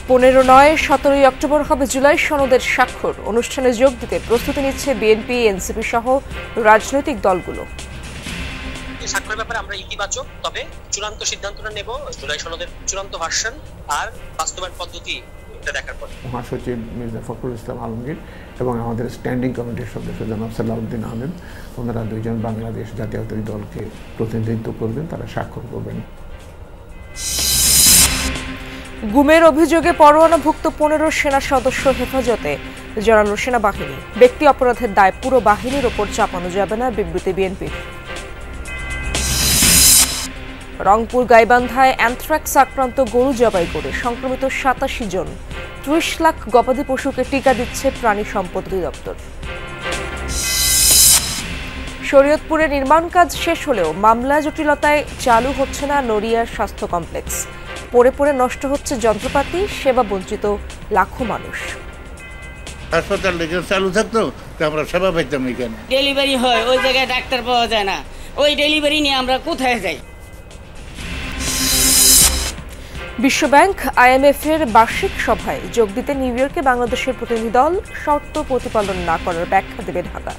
15 নয় 17 অক্টোবর হবে জুলাই সনদের স্বাক্ষর। অনুষ্ঠানে যোগ দিতে প্রস্তুতি নিচ্ছে বিএনপি, এনসিপি সহ রাজনৈতিক দলগুলো। স্বাক্ষরের ব্যাপারে আমরা ইতিবাচক, তবে চূড়ান্ত সিদ্ধান্তটা নেব জুলাই সনদের চূড়ান্ত ভার্সন আর বাস্তবায়ন পদ্ধতি দেখার পর। মহাসচিব মির্জা ফখরুল ইসলাম আলমগীর এবং আমাদের স্ট্যান্ডিং কমিটির সদস্য জনাব সালাউদ্দিন আহমেদ, ওনারা দুইজন বাংলাদেশ জাতীয়তাবাদী দলকে প্রতিনিধিত্ব করবেন, তারা স্বাক্ষর করবেন। গুমের অভিযোগে পরোয়ানাভুক্ত 15 সেনা সদস্য হেফাজতে, জানালো সেনাবাহিনী। ব্যক্তি অপরাধের দায় পুরো বাহিনীর ওপর চাপানো যাবে না, বিবৃতি বিএনপির। রংপুর গাইবান্ধায় অ্যানথ্রাক্স আক্রান্ত গরু জবাই করে সংক্রমিত 87 জন। 30 লাখ গবাদি পশুকে টিকা দিচ্ছে প্রাণী সম্পদ অধিদপ্তর। শরীয়তপুরে নির্মাণ কাজ শেষ হলেও মামলা জটিলতায় চালু হচ্ছে না নড়িয়ার স্বাস্থ্য কমপ্লেক্স। পড়ে পড়ে নষ্ট হচ্ছে যন্ত্রপাতি, সেবা বঞ্চিত লাখো মানুষ। হাসপাতাল চালু থাকতো আমরা সেবা পাইতাম। এখানে ডেলিভারি হয়, ওই জায়গায় ডাক্তার পাওয়া যায় না, ওই ডেলিভারি নিয়ে আমরা কোথায় যাই? বিশ্বব্যাংক, IMF এর বার্ষিক সভায় যোগ দিতে নিউ ইয়র্কে বাংলাদেশের প্রতিনিধি দল। শর্ত প্রতিপালন না করার ব্যাখ্যা দেবে ঢাকা।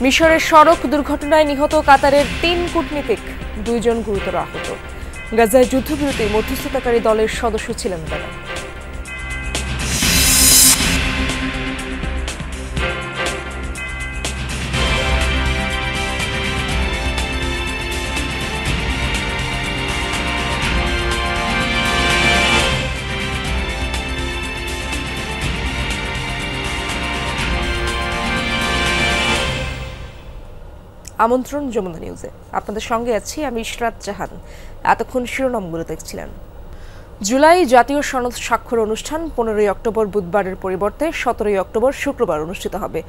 মিশরের সড়ক দুর্ঘটনায় নিহত কাতারের 3 কূটনীতিক, 2 জন গুরুতর আহত। গাজায় যুদ্ধবিরতি মধ্যস্থতাকারী দলের সদস্য ছিলেন তারা। আমন্ত্রণ যমুনা নিউজে, আপনাদের সঙ্গে আছি আমি ইশরাত জাহান। এতক্ষণ শিরোনামগুলো দেখছিলেন। জুলাই জাতীয় সনদ স্বাক্ষর অনুষ্ঠান 15 অক্টোবর বুধবারের পরিবর্তে 17 অক্টোবর শুক্রবার অনুষ্ঠিত হবে।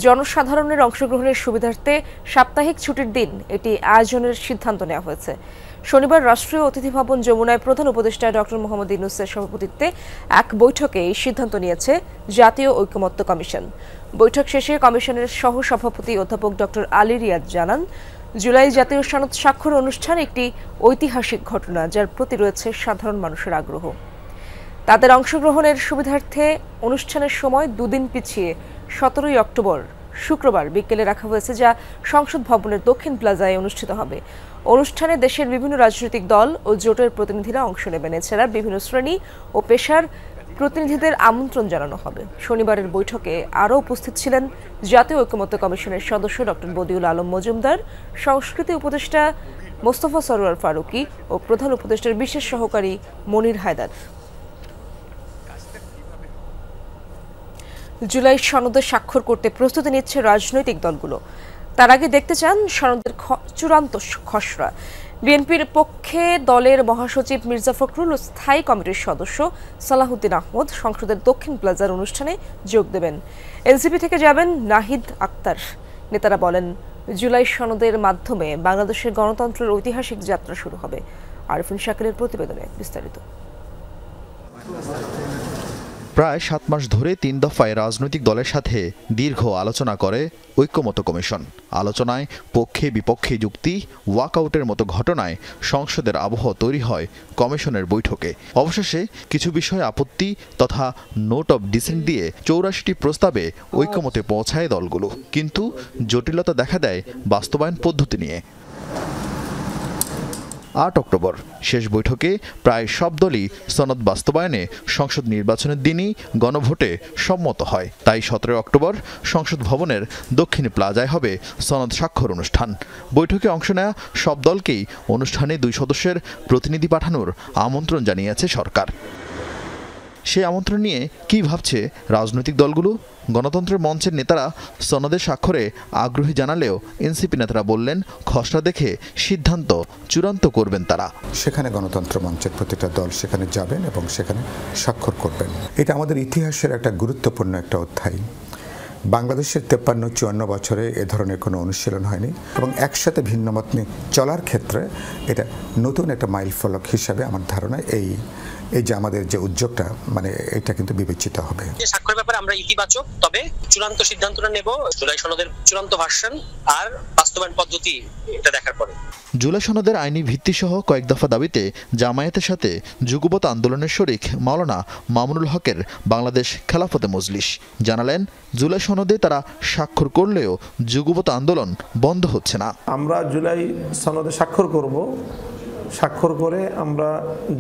জনসাধারণের অংশগ্রহণের সুবিধার্থে সাপ্তাহিক ছুটির দিন এটি আয়োজনের সিদ্ধান্ত নেওয়া হয়েছে। শনিবার রাষ্ট্রীয় অতিথি ভবন যমুনায় প্রধান উপদেষ্টা ডক্টর মোহাম্মদ ইউনূসের সভাপতিত্বে এক বৈঠকে এই সিদ্ধান্ত নিয়েছে জাতীয় ঐকমত্য কমিশন। বৈঠক শেষে কমিশনের সহ সভাপতি অধ্যাপক ডক্টর আলী রিয়াদ জানান, জুলাই জাতীয় সনদ স্বাক্ষর অনুষ্ঠান একটি ঐতিহাসিক ঘটনা, যার প্রতি রয়েছে সাধারণ মানুষের আগ্রহ। তাদের অংশগ্রহণের সুবিধার্থে অনুষ্ঠানের সময় 2 দিন পিছিয়ে 17 অক্টোবর শুক্রবার বিকেলে রাখা হয়েছে, যা সংসদ ভবনের দক্ষিণ প্লাজায় অনুষ্ঠিত হবে। অনুষ্ঠানে দেশের বিভিন্ন রাজনৈতিক দল ও জোটের প্রতিনিধিরা অংশ নেবেন। এছাড়া বিভিন্ন শ্রেণী ও পেশার প্রতিনিধিদের আমন্ত্রণ জানানো হবে। শনিবারের বৈঠকে আরও উপস্থিত ছিলেন জাতীয় ঐকমত্য কমিশনের সদস্য ডক্টর বদিউল আলম মজুমদার, সংস্কৃতি উপদেষ্টা মোস্তফা সরোয়ার ফারুকী ও প্রধান উপদেষ্টার বিশেষ সহকারী মনির হায়দার। জুলাই সনদে স্বাক্ষর করতে প্রস্তুতি নিচ্ছে রাজনৈতিক দলগুলো। তার আগে দেখতে চান সনদের চূড়ান্ত খসড়া। বিএনপির পক্ষে দলের মহাসচিব মির্জা ফখরুল ও স্থায়ী কমিটির সদস্য সালাহুদ্দিন আহমদ সংসদের দক্ষিণ প্লাজার অনুষ্ঠানে যোগ দেবেন। এনসিপি থেকে যাবেন নাহিদ আক্তার। নেতারা বলেন, জুলাই সনদের মাধ্যমে বাংলাদেশের গণতন্ত্রের ঐতিহাসিক যাত্রা শুরু হবে। আরিফিন শাকিলের প্রতিবেদনে বিস্তারিত। প্রায় 7 মাস ধরে 3 দফায় রাজনৈতিক দলের সাথে দীর্ঘ আলোচনা করে ঐকমত্য কমিশন। আলোচনায় পক্ষে বিপক্ষে যুক্তি, ওয়াকআউটের মতো ঘটনায় সংসদের আবহ তৈরি হয় কমিশনের বৈঠকে। অবশেষে কিছু বিষয়ে আপত্তি তথা নোট অব ডিসেন্ট দিয়ে 84টি প্রস্তাবে ঐকমত্যে পৌঁছায় দলগুলো, কিন্তু জটিলতা দেখা দেয় বাস্তবায়ন পদ্ধতি নিয়ে। 8 অক্টোবর শেষ বৈঠকে প্রায় সব দলই সনদ বাস্তবায়নে সংসদ নির্বাচনের দিনই গণভোটে সম্মত হয়। তাই 17 অক্টোবর সংসদ ভবনের দক্ষিণ প্লাজায় হবে সনদ স্বাক্ষর অনুষ্ঠান। বৈঠকে অংশ নেওয়া সব দলকেই অনুষ্ঠানে 2 সদস্যের প্রতিনিধি পাঠানোর আমন্ত্রণ জানিয়েছে সরকার। সেই আমন্ত্রণ নিয়ে কি ভাবছে রাজনৈতিক দলগুলো? গণতন্ত্রের মঞ্চের নেতারা সনদে স্বাক্ষরে আগ্রহী জানালেও এনসিপি নেতারা বললেন, খসড়া দেখে সিদ্ধান্ত চূড়ান্ত করবেন তারা। সেখানে গণতন্ত্র মঞ্চের প্রতিটা দল সেখানে যাবেন এবং সেখানে স্বাক্ষর করবেন। এটা আমাদের ইতিহাসের একটা গুরুত্বপূর্ণ একটা অধ্যায়। বাংলাদেশের 53-54 বছরে এ ধরনের কোনো অনুশীলন হয়নি এবং একসাথে ভিন্ন মত নিয়ে চলার ক্ষেত্রে এটা নতুন একটা মাইল ফলক হিসাবে আমার ধারণা এই যে আমাদের যে উদ্যোগটা মানে এটা কিন্তু বিবেচিত হবে। স্বাক্ষরের ব্যাপারে আমরা ইতিবাচক, তবে চূড়ান্ত সিদ্ধান্তটা নেব জুলাই সনদের চূড়ান্ত ভার্সন আর বাস্তবায়ন পদ্ধতি এটা দেখার পরে। জুলাই সনদের আইনি ভিত্তিসহ কয়েক দফা দাবিতে জামায়াতের সাথে যুগপৎ আন্দোলনের শরিক মাওলানা মামুনুল হকের বাংলাদেশ খেলাফতে মজলিস জানালেন, জুলাই সনদে তারা স্বাক্ষর করলেও যুগপৎ আন্দোলন বন্ধ হচ্ছে না। আমরা জুলাই সনদে স্বাক্ষর করব, স্বাক্ষর করে আমরা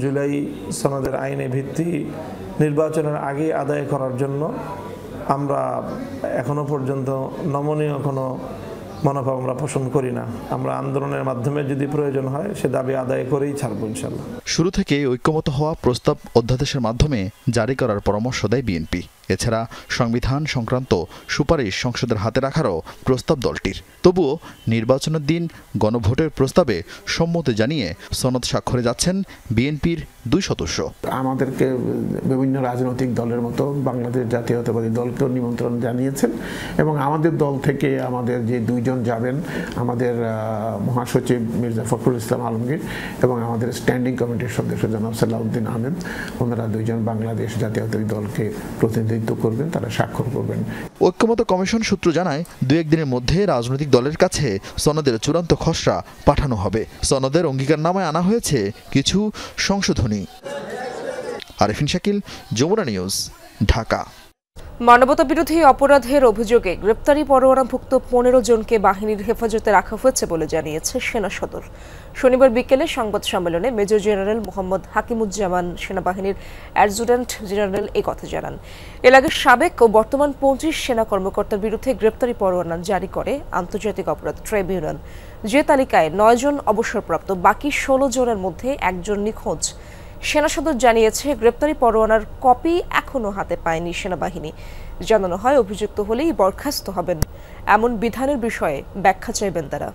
জুলাই সনদের আইনে ভিত্তি নির্বাচনের আগে আদায় করার জন্য আমরা এখনো পর্যন্ত নমনীয় কোনো মনোভাব আমরা পোষণ করি না। আমরা আন্দোলনের মাধ্যমে যদি প্রয়োজন হয় সে দাবি আদায় করেই ছাড়বো ইনশাল্লাহ। শুরু থেকে ঐক্যমত হওয়া প্রস্তাব অধ্যাদেশের মাধ্যমে জারি করার পরামর্শ দেয় বিএনপি। এছাড়া সংবিধান সংক্রান্ত সুপারিশ সংসদের হাতে রাখারও প্রস্তাব দলটির। তবুও নির্বাচনের দিন গণভোটের প্রস্তাবে সম্মতি জানিয়ে সনদ স্বাক্ষরে যাচ্ছেন বিএনপির 2 সদস্য। আমাদেরকে বিভিন্ন রাজনৈতিক দলের মতো বাংলাদেশ জাতীয়তাবাদী দলকেও নিমন্ত্রণ জানিয়েছেন এবং আমাদের দল থেকে আমাদের যে 2 জন যাবেন, আমাদের মহাসচিব মির্জা ফখরুল ইসলাম আলমগীর এবং আমাদের স্ট্যান্ডিং কমিটির সদস্য জনাব সালাউদ্দিন আহমেদ, ওনারা 2 জন বাংলাদেশ জাতীয়তাবাদী দলকে প্রতিনিধিত্ব করবেন, তারা স্বাক্ষর করবেন। ঐক্যমত কমিশন সূত্র জানায় 2-1 দিনের মধ্যে রাজনৈতিক দলের কাছে সনদের চূড়ান্ত খসড়া পাঠানো হবে। সনদের অঙ্গীকারনামায় আনা হয়েছে কিছু সংশোধনী। আরিফিন শাকিল, যমুনা নিউজ, ঢাকা। মানবতা বিরোধী অপরাধের অভিযোগে গ্রেপ্তারি পরোয়ানাভুক্ত 15 জনকে বাহিনীর হেফাজতে রাখা হয়েছে বলে জানিয়েছে সেনা সদর। শনিবার বিকেলে সংবাদ সম্মেলনে মেজর জেনারেল মোহাম্মদ হাকিমুজ্জামান সেনাবাহিনীর অ্যাডজুট্যান্ট জেনারেল এই কথা জানান। এর আগে সাবেক ও বর্তমান 25 সেনা কর্মকর্তার বিরুদ্ধে গ্রেপ্তারি পরোয়ানা জারি করে আন্তর্জাতিক অপরাধ ট্রাইব্যুনাল। যে তালিকায় 9 জন অবসরপ্রাপ্ত, বাকি 16 জনের মধ্যে একজন নিখোঁজ। সেনা সদর জানিয়েছে, গ্রেপ্তারি পরোয়ানার কপি এখনো হাতে পায়নি সেনাবাহিনী। জানানো হয়, অভিযুক্ত হলেই বরখাস্ত হবেন, এমন বিধানের বিষয়ে ব্যাখ্যা চাইবেন তারা।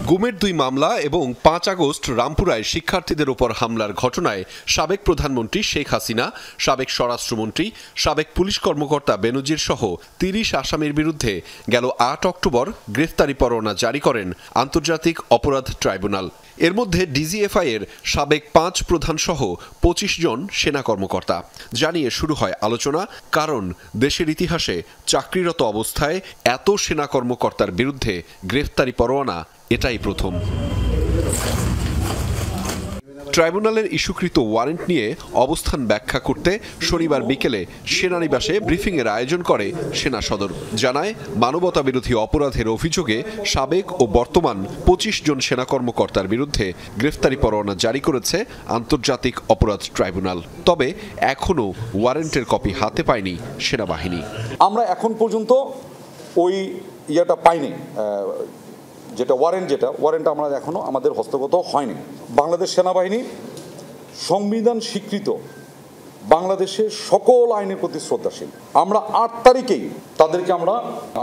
গুমের 2 মামলা এবং 5 আগস্ট রামপুরায় শিক্ষার্থীদের উপর হামলার ঘটনায় সাবেক প্রধানমন্ত্রী শেখ হাসিনা, সাবেক স্বরাষ্ট্রমন্ত্রী, সাবেক পুলিশ কর্মকর্তা বেনজির সহ 30 আসামির বিরুদ্ধে গেল 8 অক্টোবর গ্রেফতারি পরোয়ানা জারি করেন আন্তর্জাতিক অপরাধ ট্রাইব্যুনাল। এর মধ্যে ডিজিএফআই এর সাবেক 5 প্রধান সহ 25 জন সেনা কর্মকর্তা। জানিয়ে শুরু হয় আলোচনা, কারণ দেশের ইতিহাসে চাকরিরত অবস্থায় এত সেনা কর্মকর্তার বিরুদ্ধে গ্রেফতারি পরোয়ানা এটাই প্রথম। ট্রাইব্যুনালের ইস্যুকৃত ওয়ারেন্ট নিয়ে অবস্থান ব্যাখ্যা করতে শনিবার বিকেলে সেনানিবাসে ব্রিফিংয়ের আয়োজন করে সেনা সদর। জানায়, মানবতা বিরোধী অপরাধের অভিযোগে সাবেক ও বর্তমান 25 জন সেনা কর্মকর্তার বিরুদ্ধে গ্রেফতারি পরোয়ানা জারি করেছে আন্তর্জাতিক অপরাধ ট্রাইব্যুনাল। তবে এখনও ওয়ারেন্টের কপি হাতে পায়নি সেনাবাহিনী। আমরা এখন পর্যন্ত ওই ইয়েটা পাইনি, যেটা ওয়ারেন্ট আমরা এখনো আমাদের হস্তগত হয়নি। বাংলাদেশ সেনাবাহিনী সংবিধান স্বীকৃত বাংলাদেশের সকল আইনের প্রতি শ্রদ্ধাশীল। আমরা 8 তারিখেই তাদেরকে আমরা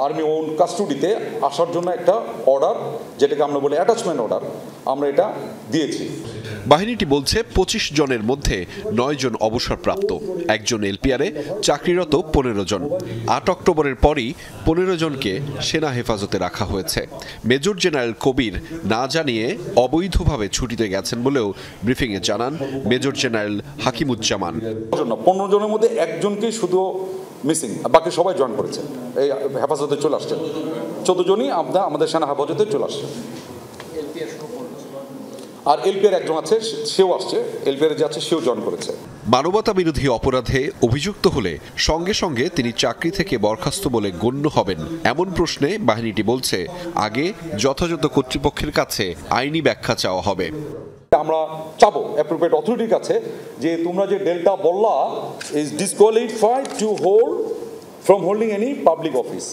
আর্মি ওন কাস্টডিতে আসার জন্য একটা অর্ডার, যেটাকে আমরা বলি অ্যাটাচমেন্ট অর্ডার, আমরা এটা দিয়েছি। বাহিনীটি বলছে 25 জনের মধ্যে 9 জন অবসরপ্রাপ্ত, একজন এলপিআরে চাকরিরত 15 জন। 8 অক্টোবরের পরই 15 জনকে সেনা হেফাজতে রাখা হয়েছে। মেজর জেনারেল কবির না জানিয়ে অবৈধভাবে ছুটিতে গেছেন বলেও ব্রিফিংয়ে জানান মেজর জেনারেল হাকিমুজ্জামান। 15 জনের মধ্যে একজনকেই শুধু মিসিং, বাকি সবাই জয়েন করেছে, এই হেফাজতে চলে আসছে। 14 জনই আমাদের সেনা হেফাজতে চলে আসছে। আর এলপিআর একজন আছে, সেও আসছে, এলপিআর যে আছে সেও জয়েন করেছে। মানবতা বিরোধী অপরাধে অভিযুক্ত হলে সঙ্গে সঙ্গে তিনি চাকরি থেকে বরখাস্ত বলে গণ্য হবেন, এমন প্রশ্নে বাহিনীটি বলছে, আগে যথাযথ কর্তৃপক্ষের কাছে আইনি ব্যাখ্যা চাওয়া হবে। আমরা চাবো অ্যাপ্রোপ্রিয়েট অথরিটির কাছে যে তোমরা যে ডেল্টা বললা is disqualified to hold from holding any public office.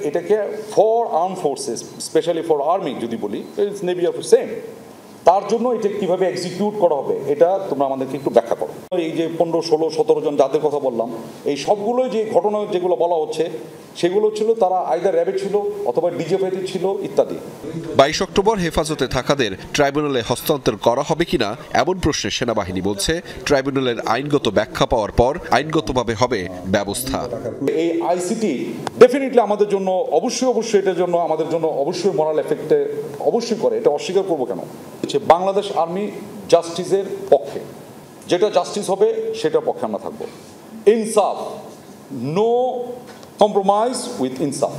এটাকে for arm forces, specially for army যদি বলি, নেভি অফ সেম, তার জন্য এটা কিভাবে এক্সিকিউট করা হবে এটা তোমরা আমাদেরকে একটু ব্যাখ্যা করো। এই যে 15, 16, 17 জন যাদের কথা বললাম, এই সবগুলোই যে ঘটনা যেগুলো বলা হচ্ছে সেগুলো ছিল তারা আইদার র্যাবে ছিল অথবা ডিজিএফআইতে ছিল ইত্যাদি। 22 অক্টোবর হেফাজতে থাকাদের ট্রাইব্যুনালে হস্তান্তর করা হবে কিনা এমন প্রশ্নে সেনাবাহিনী বলছে, ট্রাইব্যুনালের আইনগত ব্যাখ্যা পাওয়ার পর আইনগতভাবে হবে ব্যবস্থা। এই আইসিটি ডেফিনেটলি আমাদের জন্য অবশ্যই এটার জন্য আমাদের জন্য অবশ্যই মোরাল এফেক্টে অবশ্যই করে, এটা অস্বীকার করবো কেন। বাংলাদেশ আর্মি জাস্টিসের পক্ষে, যেটা জাস্টিস হবে সেটার পক্ষে আমরা থাকবো। ইনসাফ, নো কম্প্রোমাইজ উইথ ইনসাফ।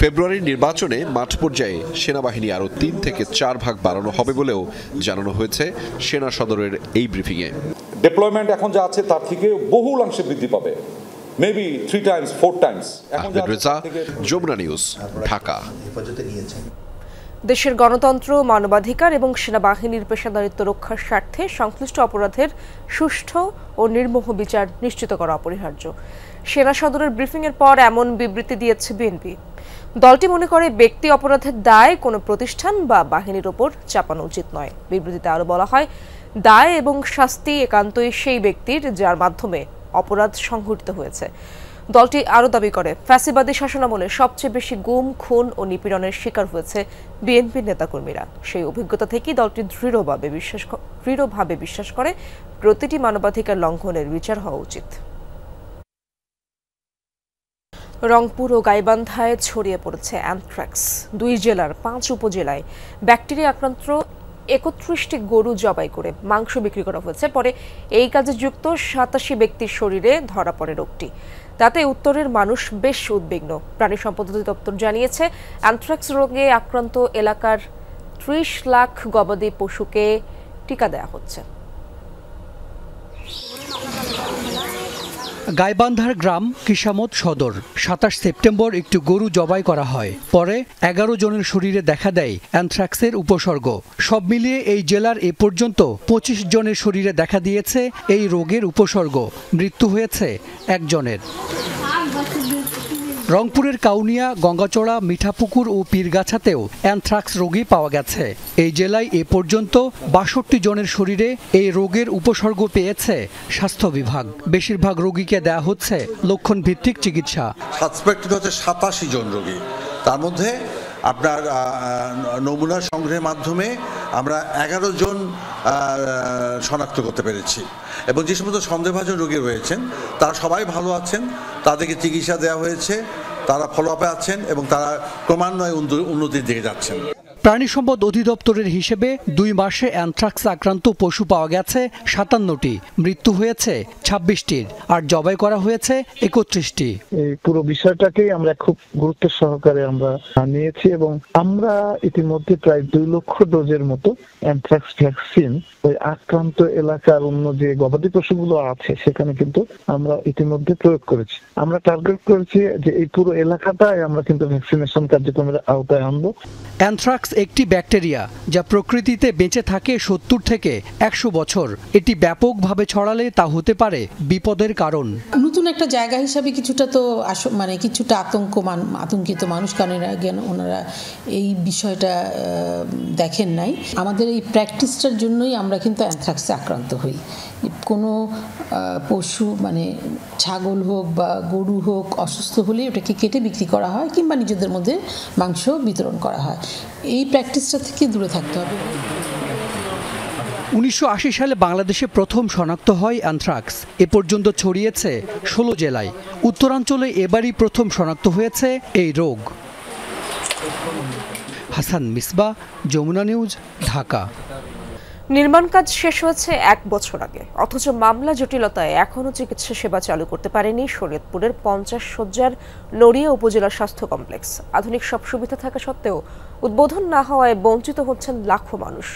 ফেব্রুয়ারির নির্বাচনে মাঠ পর্যায়ে সেনাবাহিনী আরও 3 থেকে 4 ভাগ বাড়ানো হবে বলেও জানানো হয়েছে সেনা সদরের এই ব্রিফিংয়ে। ডিপ্লয়মেন্ট এখন যা আছে তার থেকে বহুলাংশে বৃদ্ধি পাবে, maybe 3 times 4 times. Ahmed Reza, Jamuna News, Dhaka. দেশের গণতন্ত্র, মানবাধিকার এবং সেনাবাহিনীর পেশাদারিত্ব রক্ষার স্বার্থে সংশ্লিষ্ট অপরাধের সুষ্ঠু ও নির্মোহ বিচার নিশ্চিত করা অপরিহার্য। সেনা সদরের ব্রিফিংয়ের পর এমন বিবৃতি দিয়েছে বিএনপি। দলটি মনে করে ব্যক্তি অপরাধের দায় কোনো প্রতিষ্ঠান বা বাহিনীর ওপর চাপানো উচিত নয়। বিবৃতিতে আরও বলা হয়, দায় এবং শাস্তি একান্তই সেই ব্যক্তির যার মাধ্যমে অপরাধ সংঘটিত হয়েছে। দলটি আরও দাবি করে, ফ্যাসিবাদী শাসনামলে সবচেয়ে বেশি গুম, খুন ও নিপীড়নের শিকার হয়েছে বিএনপির নেতাকর্মীরা। সেই অভিজ্ঞতা থেকেই দলটি দৃঢ়ভাবে বিশ্বাস করে প্রতিটি মানবাধিকার লঙ্ঘনের বিচার হওয়া উচিত। রংপুর ও গাইবান্ধায় ছড়িয়ে পড়েছে অ্যানথ্রাক্স। 2 জেলার 5 উপজেলায় ব্যাকটেরিয়া আক্রান্ত 31টি গরু জবাই করে মাংস বিক্রি করা হয়েছে। পরে এই কাজে যুক্ত 87 ব্যক্তির শরীরে ধরা পড়ে রোগটি। তাতে উত্তরের মানুষ বেশ উদ্বিগ্ন। প্রাণী সম্পদ অধিদপ্তর জানিয়েছে, অ্যানথ্রাক্স রোগে আক্রান্ত এলাকার 30 লাখ গবাদি পশুকে টিকা দেওয়া হচ্ছে। গাইবান্ধার গ্রাম কিসামত সদর 27 সেপ্টেম্বর একটি গরু জবাই করা হয়। পরে 11 জনের শরীরে দেখা দেয় অ্যানথ্রাক্সের উপসর্গ। সব মিলিয়ে এই জেলার এ পর্যন্ত 25 জনের শরীরে দেখা দিয়েছে এই রোগের উপসর্গ। মৃত্যু হয়েছে 1 জনের। রংপুরের কাউনিয়া, গঙ্গাচড়া, মিঠাপুকুর ও পীরগাছাতেও অ্যানথ্রাক্স রোগী পাওয়া গেছে। এই জেলায় এ পর্যন্ত 62 জনের শরীরে এই রোগের উপসর্গ পেয়েছে স্বাস্থ্য বিভাগ। বেশিরভাগ রোগীকে দেয়া হচ্ছে লক্ষণ ভিত্তিক চিকিৎসা। সাসপেক্টেড হচ্ছে 87 জন রোগী, তার মধ্যে আপনার নমুনা সংগ্রহের মাধ্যমে আমরা 11 জন শনাক্ত করতে পেরেছি এবং যে সমস্ত সন্দেহভাজন রোগী রয়েছেন তারা সবাই ভালো আছেন, তাদেরকে চিকিৎসা দেওয়া হয়েছে, তারা ফলো আপে আছেন এবং তারা ক্রমান্বয়ে উন্নতির দিকে যাচ্ছেন। প্রাণী সম্পদ অধিদপ্তরের হিসেবে 2 মাসে অ্যানথ্রাক্স আক্রান্ত পশু পাওয়া গেছে 57টি, মৃত্যু হয়েছে 26টির, আর জবাই করা হয়েছে 31টি। এই পুরো বিষয়টাকেই আমরা খুব গুরুত্ব সহকারে আমরা নিয়েছি এবং আমরা ইতিমধ্যে প্রায় 2 লক্ষ ডোজের মতো অ্যানথ্রাক্স ভ্যাকসিন ওই আক্রান্ত এলাকার অন্য যে গবাদি পশুগুলো আছে সেখানে কিন্তু আমরা ইতিমধ্যে প্রয়োগ করেছি। আমরা টার্গেট করেছি যে এই পুরো এলাকাটায় আমরা কিন্তু ভ্যাকসিনেশন কার্যক্রমের আওতায় আনবো। অ্যানথ্রাক্স একটি ব্যাকটেরিয়া যা প্রকৃতিতে বেঁচে থাকে 70 থেকে 100 বছর। এটি ব্যাপকভাবে ছড়ালে তা হতে পারে বিপদের কারণ। নতুন একটা জায়গা হিসাবে কিছুটা তো মানে কিছুটা আতঙ্কিত মানুষ, কারণ ওনারা এই বিষয়টা দেখেন নাই। আমাদের এই প্র্যাকটিসটার জন্যই আমরা কিন্তু অ্যানথ্রাক্সে আক্রান্ত হই। কোনো পশু মানে ছাগল হোক বা গরু হোক অসুস্থ হলে ওটাকে কেটে বিক্রি করা হয় কিংবা নিজেদের মধ্যে মাংস বিতরণ করা হয়। এই প্র্যাকটিসটা থেকে দূরে থাকতে হবে। 1980 সালে বাংলাদেশে প্রথম শনাক্ত হয় অ্যানথ্রাক্স। এ পর্যন্ত ছড়িয়েছে 16 জেলায়। উত্তরাঞ্চলে এবারই প্রথম শনাক্ত হয়েছে এই রোগ। হাসান মিসবাহ, যমুনা নিউজ, ঢাকা। নির্মাণ কাজ শেষ হয়েছে 1 বছর আগে, অথচ মামলা জটিলতায় এখনও চিকিৎসা সেবা চালু করতে পারেনি শরীয়তপুরের 50 শয্যার নড়িয়া উপজেলা স্বাস্থ্য কমপ্লেক্স। আধুনিক সব সুবিধা থাকা সত্ত্বেও উদ্বোধন না হওয়ায় বঞ্চিত হচ্ছেন লাখো মানুষ।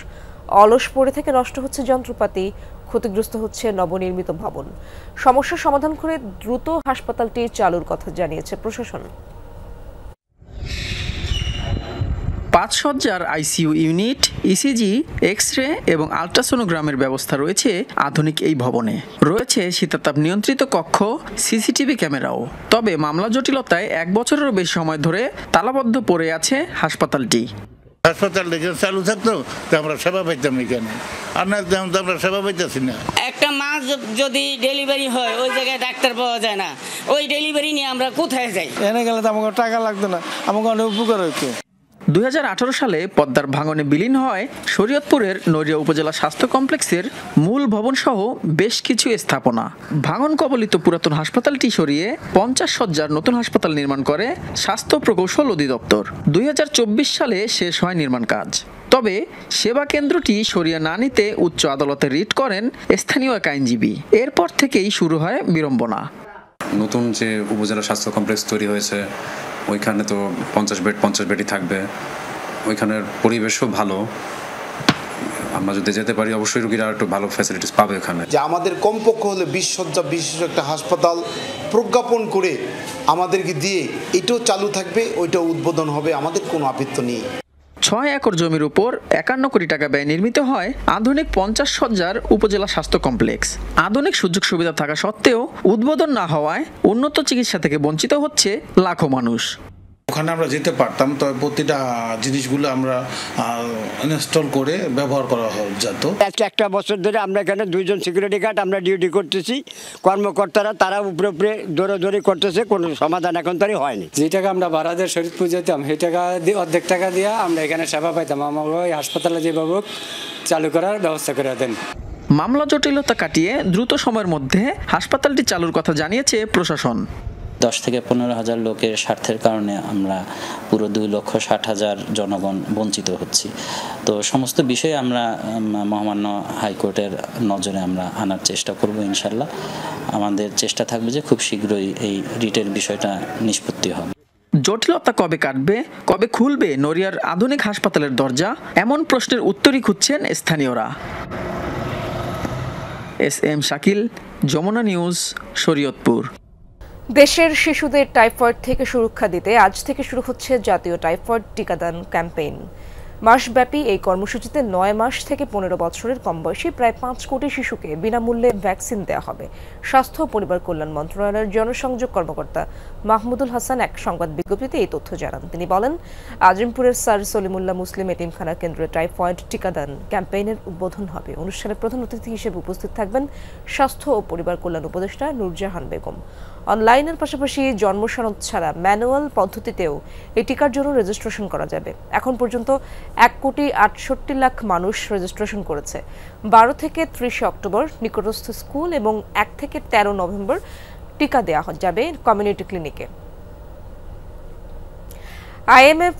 অলস পড়ে থেকে নষ্ট হচ্ছে যন্ত্রপাতি, ক্ষতিগ্রস্ত হচ্ছে নবনির্মিত ভবন। সমস্যার সমাধান করে দ্রুত হাসপাতালটি চালুর কথা জানিয়েছে প্রশাসন। 5 শয্যার আইসিইউ ইউনিট, ইসিজি, এক্স-রে এবং আল্ট্রাসোনোগ্রামের ব্যবস্থা রয়েছে আধুনিক এই ভবনে। রয়েছে শীতাতাপ নিয়ন্ত্রিত কক্ষ, সিসিটিভি ক্যামেরাও। তবে মামলা জটিলতায় 1 বছরেরও বেশি সময় ধরে তালাবদ্ধ পড়ে আছে হাসপাতালটি। হাসপাতাল এখানে চালু থাকতো তো আমরা সেবা পাইতাম এখানে, আর না তো আমরা সেবা পাইতেছি না। একটা মা যদি ডেলিভারি হয় ওই জায়গায় ডাক্তার পাওয়া যায় না, ওই ডেলিভারি নিয়ে আমরা কোথায় যাই? এনে গেলে তো আমাকে টাকা লাগতো না, আমাকে অনেক উপকার হইতো। 2018 সালে পদ্মার ভাঙনে বিলীন হয় শরীয়তপুরের নড়িয়া উপজেলা স্বাস্থ্য কমপ্লেক্সের মূল ভবন সহ বেশ কিছু স্থাপনা। ভাঙন কবলিত পুরাতন হাসপাতালটি সরিয়ে 50 শয্যার নতুন হাসপাতাল নির্মাণ করে স্বাস্থ্য প্রকৌশল অধিদপ্তর। 2024 সালে শেষ হয় নির্মাণ কাজ। তবে সেবা কেন্দ্রটি সরিয়ে না নিতে উচ্চ আদালতে রিট করেন স্থানীয় এক আইনজীবী। এরপর থেকেই শুরু হয় বিড়ম্বনা। নতুন যে উপজেলা স্বাস্থ্য কমপ্লেক্স তৈরি হয়েছে ওইখানে তো 50 বেডই থাকবে, ওইখানের পরিবেশও ভালো। আমরা যদি যেতে পারি অবশ্যই রোগীরা একটু ভালো ফ্যাসিলিটিস পাবে এখানে। যে আমাদের কমপক্ষে হলে 20 শয্যা বিশিষ্ট একটা হাসপাতাল প্রজ্ঞাপন করে আমাদেরকে দিয়ে এটাও চালু থাকবে, ওইটাও উদ্বোধন হবে, আমাদের কোনো আপত্তি নেই। 6 একর জমির উপর 51 কোটি টাকা ব্যয় নির্মিত হয় আধুনিক 50 শয্যার উপজেলা স্বাস্থ্য কমপ্লেক্স। আধুনিক সুযোগ সুবিধা থাকা সত্ত্বেও উদ্বোধন না হওয়ায় উন্নত চিকিৎসা থেকে বঞ্চিত হচ্ছে লাখো মানুষ। ওখানে আমরা যেতে পারতাম, তবে প্রতিটা জিনিসগুলো আমরা ইনস্টল করে ব্যবহার করা যেত। একটা বছর ধরে আমরা এখানে 2 জন সিকিউরিটি গার্ড আমরা ডিউটি করতেছি, কর্মকর্তারা তারা উপরে উপরে দৌড়াদৌড়ি করতেছে, কোনো সমাধান এখন তারই হয়নি। যে টাকা আমরা ভাড়া দিয়ে শরীরপুর যেতাম সেই টাকা দিয়ে অর্ধেক টাকা দিয়ে আমরা এখানে সেবা পাইতাম। আমার ওই হাসপাতালে যেভাবে চালু করার ব্যবস্থা করে দেন। মামলা জটিলতা কাটিয়ে দ্রুত সময়ের মধ্যে হাসপাতালটি চালুর কথা জানিয়েছে প্রশাসন। 10 থেকে 15 হাজার লোকের স্বার্থের কারণে আমরা পুরো 2,60,000 জনগণ বঞ্চিত হচ্ছি। তো সমস্ত বিষয়ে আমরা মহামান্য হাইকোর্টের নজরে আমরা আনার চেষ্টা করব ইনশাল্লাহ। আমাদের চেষ্টা থাকবে যে খুব শীঘ্রই এই রিটের বিষয়টা নিষ্পত্তি হবে। জটিলতা কবে কাটবে, কবে খুলবে নড়িয়ার আধুনিক হাসপাতালের দরজা, এমন প্রশ্নের উত্তরই খুঁজছেন স্থানীয়রা। SM Shakil, Jamuna News, Shariatpur. দেশের শিশুদের টাইফয়েড থেকে সুরক্ষা দিতে আজ থেকে শুরু হচ্ছে জাতীয় টাইফয়েড টিকাদান ক্যাম্পেইন। মাসব্যাপী এই কর্মসূচিতে 9 মাস থেকে 15 বছরের কম বয়সী প্রায় 5 কোটি শিশুকে বিনামূল্যে ভ্যাকসিন দেওয়া হবে। স্বাস্থ্য ও পরিবার কল্যাণ মন্ত্রণালয়ের জনসংযোগ কর্মকর্তা মাহমুদুল হাসান এক সংবাদ বিজ্ঞপ্তিতে এই তথ্য জানান। তিনি বলেন, আজিমপুরের স্যার সলিমুল্লাহ মুসলিম এতিমখানা কেন্দ্রে টাইফয়েড টিকাদান ক্যাম্পেইনের উদ্বোধন হবে। অনুষ্ঠানে প্রধান অতিথি হিসেবে উপস্থিত থাকবেন স্বাস্থ্য ও পরিবার কল্যাণ উপদেষ্টা নূরজাহান বেগম। অনলাইনের পাশাপাশি জন্মসনদ ছাড়া ম্যানুয়াল পদ্ধতিতেও এই টিকার জন্য রেজিস্ট্রেশন করা যাবে। এখন পর্যন্ত 1,68,00,000 মানুষ রেজিস্ট্রেশন করেছে। 12 থেকে 30 অক্টোবর নিকটস্থ স্কুল এবং 1 থেকে 13 নভেম্বর টিকা দেওয়া যাবে কমিউনিটি ক্লিনিকে। IMF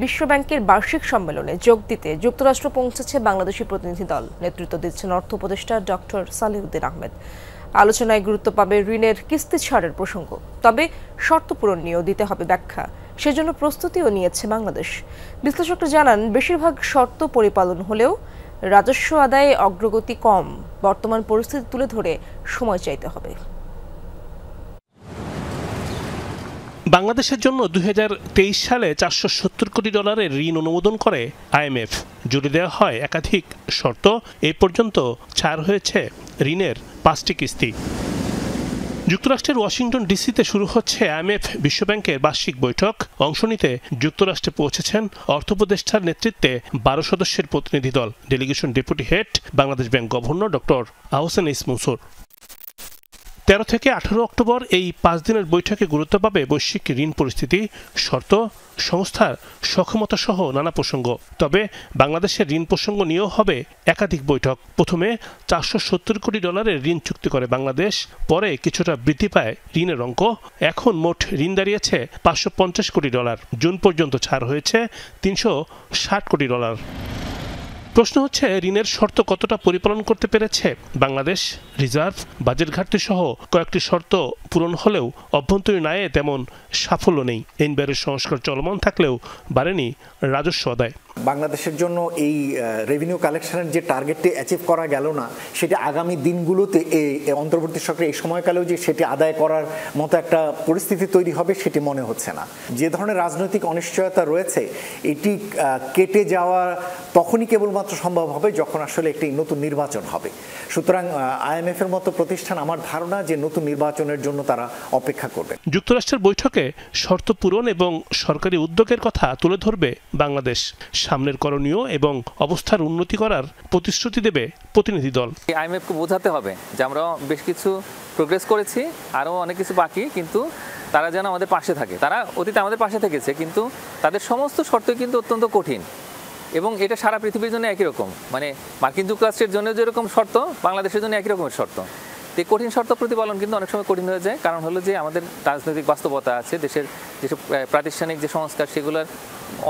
বিশ্ব ব্যাংকের বার্ষিক সম্মেলনে যোগ দিতে যুক্তরাষ্ট্র পৌঁছেছে বাংলাদেশি প্রতিনিধি দল। নেতৃত্ব দিচ্ছেন অর্থ উপদেষ্টা ডক্টর সালেউদ্দিন আহমেদ। আলোচনায় গুরুত্ব পাবে ঋণের কিস্তি ছাড়ের প্রসঙ্গ, তবে শর্ত পূরণ নিয়েও দিতে হবে ব্যাখ্যা। সেজন্য প্রস্তুতিও নিয়েছে বাংলাদেশ। বিশ্লেষকরা জানান, বেশিরভাগ শর্ত পরিপালন হলেও রাজস্ব আদায়ে অগ্রগতি কম। বর্তমান পরিস্থিতি তুলে ধরে সময় চাইতে হবে। বাংলাদেশের জন্য 2023 সালে $470 কোটি ঋণ অনুমোদন করে IMF। জুড়ে দেওয়া হয় একাধিক শর্ত। এই পর্যন্ত ছাড় হয়েছে ঋণের 5টি কিস্তি। যুক্তরাষ্ট্রের ওয়াশিংটন ডিসিতে শুরু হচ্ছে IMF বিশ্বব্যাংকের বার্ষিক বৈঠক। অংশ নিতে যুক্তরাষ্ট্রে পৌঁছেছেন অর্থ উপদেষ্টার নেতৃত্বে 12 সদস্যের প্রতিনিধি দল। Delegation deputy head Bangladesh bank governor doctor Ahsan ইস মনসুর। 13 থেকে 18 অক্টোবর এই 5 দিনের বৈঠকে গুরুত্ব পাবে বৈশ্বিক ঋণ পরিস্থিতি, শর্ত, সংস্থার সক্ষমতা সহ নানা প্রসঙ্গ। তবে বাংলাদেশের ঋণ প্রসঙ্গ নিয়েও হবে একাধিক বৈঠক। প্রথমে $470 কোটি ঋণ চুক্তি করে বাংলাদেশ, পরে কিছুটা বৃদ্ধি পায় ঋণের অঙ্ক। এখন মোট ঋণ দাঁড়িয়েছে $550 কোটি। জুন পর্যন্ত ছাড় হয়েছে $360 কোটি। প্রশ্ন হচ্ছে, ঋণের শর্ত কতটা পরিপালন করতে পেরেছে বাংলাদেশ? রিজার্ভ, বাজেট ঘাটতি সহ কয়েকটি শর্ত পূরণ হলেও অভ্যন্তরীণ আয়ে তেমন সাফল্য নেই। এনবিআরের সংস্কার চলমান থাকলেও বাড়েনি রাজস্ব আদায়। বাংলাদেশের জন্য এই রেভিনিউ কালেকশনের যে টার্গেটটি অ্যাচিভ করা গেল না, সেটি আগামী দিনগুলোতে এই অন্তর্বর্তী সরকার এই সময়কালেও যে সেটি আদায় করার মতো একটা পরিস্থিতি তৈরি হবে সেটি মনে হচ্ছে না। যে ধরনের রাজনৈতিক অনিশ্চয়তা রয়েছে, এটি কেটে যাওয়া তখনই কেবলমাত্র সম্ভব হবে যখন আসলে একটি নতুন নির্বাচন হবে। সুতরাং IMF এর মতো প্রতিষ্ঠান আমার ধারণা যে নতুন নির্বাচনের জন্য তারা অপেক্ষা করবে। যুক্তরাষ্ট্রের বৈঠকে শর্ত পূরণ এবং সরকারি উদ্যোগের কথা তুলে ধরবে বাংলাদেশ। সামনের করণীয় এবং অবস্থার উন্নতি করার প্রতিশ্রুতি দেবে প্রতিনিধি দল। IMF-কে বোঝাতে হবে যে আমরা বেশ কিছু প্রোগ্রেস করেছি, আরও অনেক কিছু বাকি, কিন্তু তারা যেন আমাদের পাশে থাকে। তারা অতীতে আমাদের পাশে থেকেছে, কিন্তু তাদের সমস্ত শর্তই কিন্তু অত্যন্ত কঠিন এবং এটা সারা পৃথিবীর জন্য একই রকম। মানে মার্কিন যুক্তরাষ্ট্রের জন্য যেরকম শর্ত, বাংলাদেশের জন্য একই রকমের শর্ত। এই কঠিন শর্ত প্রতিপালন কিন্তু অনেক সময় কঠিন হয়ে যায়, কারণ হলো যে আমাদের রাজনৈতিক বাস্তবতা আছে, দেশের যেসব প্রাতিষ্ঠানিক যে সংস্কার, সেগুলোর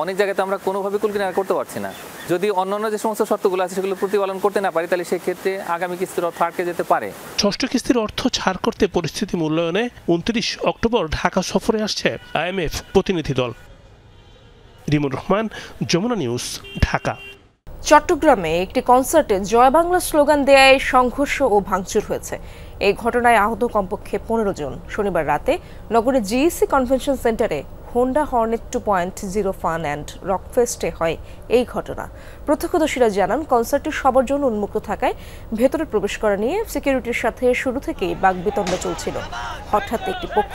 অনেক জায়গাতে আমরা কোনোভাবে কুলকিনারা করতে পারছি না। যদি অন্যান্য যে সমস্ত শর্তগুলো আছে সেগুলো প্রতিপালন করতে না পারি, তাহলে সেক্ষেত্রে আগামী কিস্তির অর্থ আটকে যেতে পারে। ষষ্ঠ কিস্তির অর্থ ছাড় করতে পরিস্থিতি মূল্যায়নে 29 অক্টোবর ঢাকা সফরে আসছে IMF প্রতিনিধি দল। রিমুর রহমান, যমুনা নিউজ, ঢাকা। চট্টগ্রামে একটি কনসার্টে জয় বাংলা স্লোগান দেয়ায় সংঘর্ষ ও ভাঙচুর হয়েছে। এই ঘটনায় আহত কমপক্ষে 15 জন। শনিবার রাতে নগরের GEC কনভেনশন সেন্টারে হোন্ডা হর্নেট 2.0 ফান অ্যান্ড রকফেস্টে হয় এই ঘটনা। প্রত্যক্ষদর্শীরা জানান, কনসার্টটি সবার জন্য উন্মুক্ত থাকায় ভেতরে প্রবেশ করা নিয়ে সিকিউরিটির সাথে শুরু থেকেই বাকবিতণ্ড চলছিল। হঠাৎ একটি পক্ষ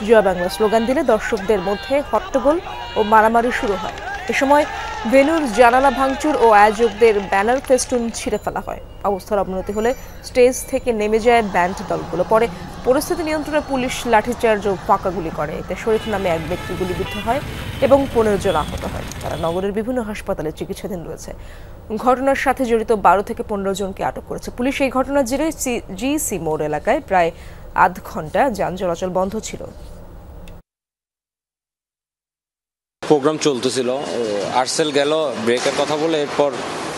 জয় বাংলা স্লোগান দিলে দর্শকদের মধ্যে হট্টগোল ও মারামারি শুরু হয়। এ সময় ভেন্যুর জানালা ভাঙচুর ও আয়োজকদের ব্যানার ফেস্টুন ছিঁড়ে ফেলা হয়। অবস্থার অবনতি হলে স্টেজ থেকে নেমে যায় ব্যান্ড দলগুলো। পরে পরিস্থিতি নিয়ন্ত্রণে পুলিশ লাঠিচার্জ ও ফাঁকা গুলি করে। এতে শরীফ নামে এক ব্যক্তি গুলিবিদ্ধ হয় এবং 15 জন আহত হয়। তারা নগরের বিভিন্ন হাসপাতালে চিকিৎসাধীন রয়েছে। ঘটনার সাথে জড়িত 12 থেকে 15 জনকে আটক করেছে পুলিশ। এই ঘটনার জেরে GEC মোড় এলাকায় প্রায় আধ ঘন্টা যান চলাচল বন্ধ ছিল। প্রোগ্রাম চলতেছিল, আর্সেল গেল ব্রেকের কথা বলে, এরপর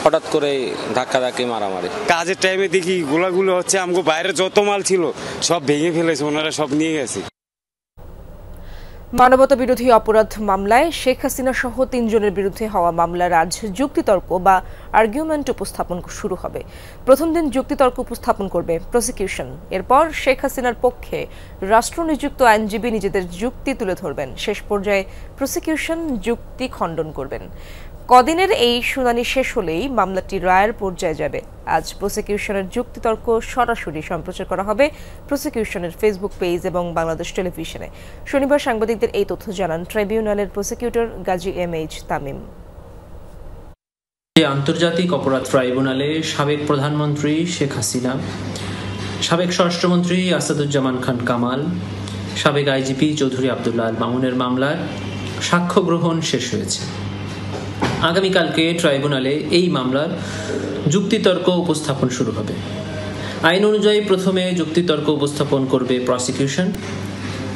হঠাৎ করে ধাক্কাধাক্কি মারামারি। কাজের টাইমে দেখি গোলাগুলো হচ্ছে, আমগো বাইরে যত মাল ছিল সব ভেঙে ফেলেছে, ওনারা সব নিয়ে গেছে। মানবতা বিরোধী অপরাধ মামলায় শেখ হাসিনা সহ 3 জনের বিরুদ্ধে হওয়া মামলার আজ যুক্তিতর্ক বা আর্গুমেন্ট উপস্থাপন শুরু হবে। প্রথম দিন যুক্তিতর্ক উপস্থাপন করবে প্রসিকিউশন। এরপর শেখ হাসিনার পক্ষে রাষ্ট্রনিযুক্ত আইনজীবী নিজেদের যুক্তি তুলে ধরবেন। শেষ পর্যায়ে প্রসিকিউশন যুক্তি খণ্ডন করবেন। কদিনের এই শুনানি শেষ হলেই মামলাটি রায়ের পর্যায়ে যাবে। আজ প্রসিকিউশনের যুক্তিতর্ক সরাসরি সম্প্রচার করা হবে প্রসিকিউশনের ফেসবুক পেজ এবং বাংলাদেশ টেলিভিশনে। শনিবার সাংবাদিকদের এই তথ্য জানান ট্রাইব্যুনালের প্রসিকিউটর গাজী MH তামিম। আন্তর্জাতিক অপরাধ ট্রাইব্যুনালে সাবেক প্রধানমন্ত্রী শেখ হাসিনা, সাবেক স্বরাষ্ট্রমন্ত্রী আসাদুজ্জামান খান কামাল, সাবেক IGP চৌধুরী আব্দুল্লাহ আল মামুনের মামলার সাক্ষ্য গ্রহণ শেষ হয়েছে। আগামীকালকে ট্রাইব্যুনালে এই মামলার যুক্তিতর্ক উপস্থাপন শুরু হবে। আইন অনুযায়ী প্রথমে যুক্তিতর্ক উপস্থাপন করবে প্রসিকিউশন,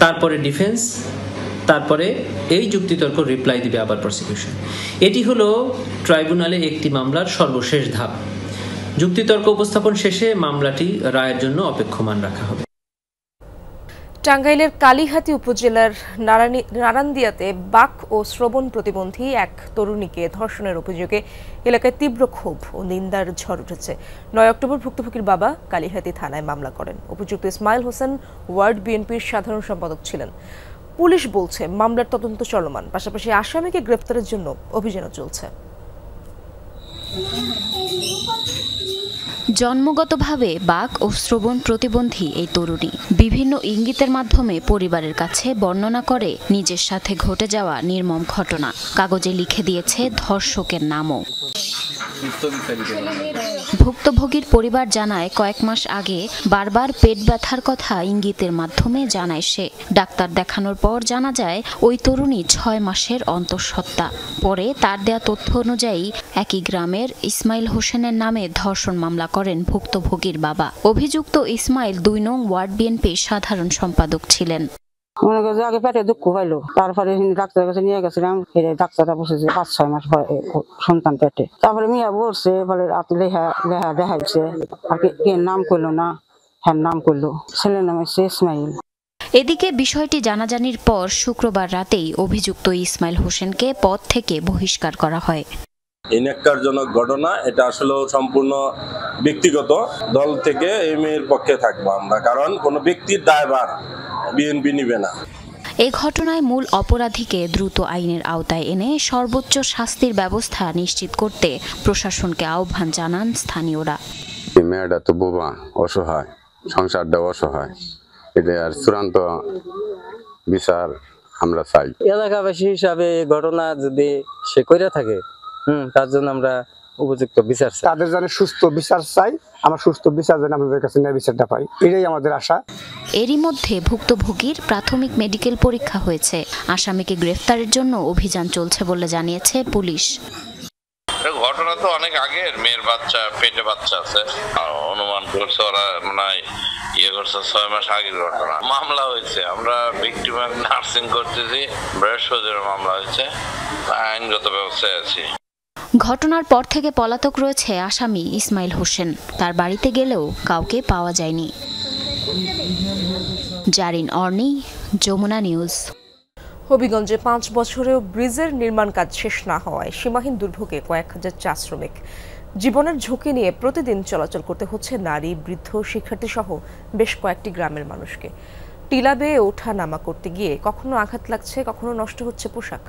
তারপরে ডিফেন্স, তারপরে এই যুক্তিতর্ক রিপ্লাই দিবে আবার প্রসিকিউশন। এটি হলো ট্রাইব্যুনালে একটি মামলার সর্বশেষ ধাপ। যুক্তিতর্ক উপস্থাপন শেষে মামলাটি রায়ের জন্য অপেক্ষমান রাখা হবে। টাঙ্গাইলের কালিহাতী উপজেলার নারান্দিয়াতে বাক ও শ্রবণ প্রতিবন্ধী এক তরুণীকে ধর্ষণের অভিযোগে এলাকায় তীব্র ক্ষোভ ও নিন্দার ঝড় উঠেছে। 9 অক্টোবর ভুক্তভোগীর বাবা কালিহাতী থানায় মামলা করেন। অভিযুক্ত ইসমাইল হোসেন ওয়ার্ড বিএনপির সাধারণ সম্পাদক ছিলেন। পুলিশ বলছে মামলার তদন্ত চলমান, পাশাপাশি আসামিকে গ্রেফতারের জন্য অভিযানও চলছে। জন্মগতভাবে বাক ও শ্রবণ প্রতিবন্ধী এই তরুণী বিভিন্ন ইঙ্গিতের মাধ্যমে পরিবারের কাছে বর্ণনা করে নিজের সাথে ঘটে যাওয়া নির্মম ঘটনা। কাগজে লিখে দিয়েছে ধর্ষকের নামও। ভুক্তভোগীর পরিবার জানায়, কয়েক মাস আগে বারবার পেট ব্যথার কথা ইঙ্গিতের মাধ্যমে জানায় সে। ডাক্তার দেখানোর পর জানা যায় ওই তরুণী 6 মাসের অন্তঃসত্ত্বা। পরে তার দেয়া তথ্য অনুযায়ী একই গ্রামের ইসমাইল হোসেনের নামে ধর্ষণ মামলা করেন ভুক্তভোগীর বাবা। অভিযুক্ত ইসমাইল 2 নং ওয়ার্ড বিএনপির সাধারণ সম্পাদক ছিলেন। মনে করছে আগে পেটে দুঃখ পাইলো, তারপরে ডাক্তারের কাছে নিয়ে গেছিলাম। ডাক্তাররা বলছে যে 5-6 মাস সন্তান পেটে। তারপরে মিয়া বলছে বলে লেহা দেখাইছে, আর কে নাম করলো না, হ্যাঁ নাম করলো, ছেলের নাম হচ্ছে ইসমাইল। এদিকে বিষয়টি জানাজানির পর শুক্রবার রাতেই অভিযুক্ত ইসমাইল হোসেনকে পদ থেকে বহিষ্কার করা হয়। এই ন্যাক্কারজনক ঘটনা, এটা আসলে সম্পূর্ণ ব্যক্তিগত। দল থেকে এই মেয়ের পক্ষে থাকবো আমরা, কারণ কোনো ব্যক্তির দায়ভার বিএনপি নিবে না। এ ঘটনায় মূল অপরাধীকে দ্রুত আইনের আওতায় এনে সর্বোচ্চ শাস্তির ব্যবস্থা নিশ্চিত করতে প্রশাসনকে আহ্বান জানান স্থানীয়রা। মেয়েটা তো বোবা, অসহায়, সংসারটা অসহায়, এটা আর চূড়ান্ত বিচার আমরা চাই। এলাকাবাসী হিসাবে এই ঘটনা যদি সে করে থাকে তার জন্য আমরা উপযুক্ত বিচার চাই। তাদের জন্য সুস্থ বিচার চাই, আমরা সুস্থ বিচার যেন আমাদের কাছে ন্যায় বিচারটা পাই, এটাই আমাদের আশা। এরই মধ্যে ভুক্তভোগীর প্রাথমিক মেডিকেল পরীক্ষা হয়েছে। আসামিকে গ্রেফতারের জন্য অভিযান চলছে বলে জানিয়েছে পুলিশ। ঘটনা তো অনেক আগের, মেয়ের বাচ্চা, পেটে বাচ্চা আছে, অনুমান করছে ওরা মানে ইয়ে করছে 6 মাস আগের ঘটনা। মামলা হয়েছে, আমরা ভিকটিমের নার্সিং করতেছি, বৃহস্পতিবার মামলা হয়েছে, আইনগত ব্যবস্থায় আছি। ঘটনার পর থেকে পলাতক রয়েছে আসামি ইসমাইল হোসেন। তার বাড়িতে গেলেও কাউকে পাওয়া যায়নি। জারিন অর্নি, যমুনা নিউজ। হবিগঞ্জে 5 বছরেও ব্রিজের নির্মাণ কাজ শেষ না হওয়ায় সীমাহীন দুর্ভোগে কয়েক হাজার চা শ্রমিক। জীবনের ঝুঁকি নিয়ে প্রতিদিন চলাচল করতে হচ্ছে নারী, বৃদ্ধ, শিক্ষার্থী সহ বেশ কয়েকটি গ্রামের মানুষকে। টিলা বেয়ে ওঠা নামা করতে গিয়ে কখনো আঘাত লাগছে, কখনো নষ্ট হচ্ছে পোশাক।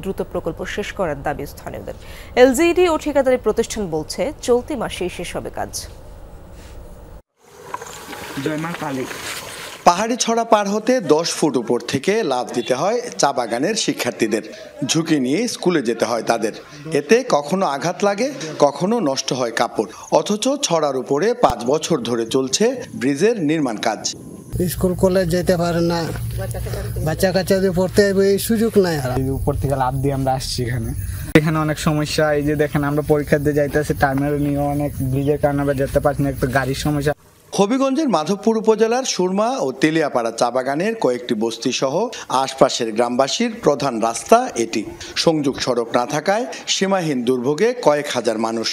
দ্রুত প্রকল্প শেষ করার দাবি স্থানীয়দের। এলজিইডি ও ঠিকাদারি প্রতিষ্ঠান বলছে চলতি মাসেই শেষ হবে কাজ। পাহাড়ি ছড়া পার হতে 10 ফুট উপর থেকে লাফ দিতে হয় চা বাগানের শিক্ষার্থীদের। ঝুঁকি নিয়ে স্কুলে যেতে হয় তাদের। এতে কখনো আঘাত লাগে, কখনো নষ্ট হয় কাপড়। অথচ ছড়ার উপরে 5 বছর ধরে চলছে ব্রিজের নির্মাণ কাজ। স্কুল কলেজ যেতে পারে না, বাচ্চা কাচ্চাদের পড়তে এই সুযোগ নাই। উপর থেকে লাফ দিয়ে আমরা আসছি এখানে অনেক সমস্যা। এই যে দেখেন আমরা পরীক্ষা দিয়ে যাইতেছি, টাইমের নিয়ে অনেক ব্রিজের কারণে আমরা যেতে পারছি না, একটু গাড়ির সমস্যা। হবিগঞ্জের মাধবপুর উপজেলার সুরমা ও তেলিয়াপাড়া চা বাগানের কয়েকটি বস্তি সহ আশপাশের গ্রামবাসীর প্রধান রাস্তা এটি। সংযোগ সড়ক না থাকায় সীমাহীন দুর্ভোগে কয়েক হাজার মানুষ।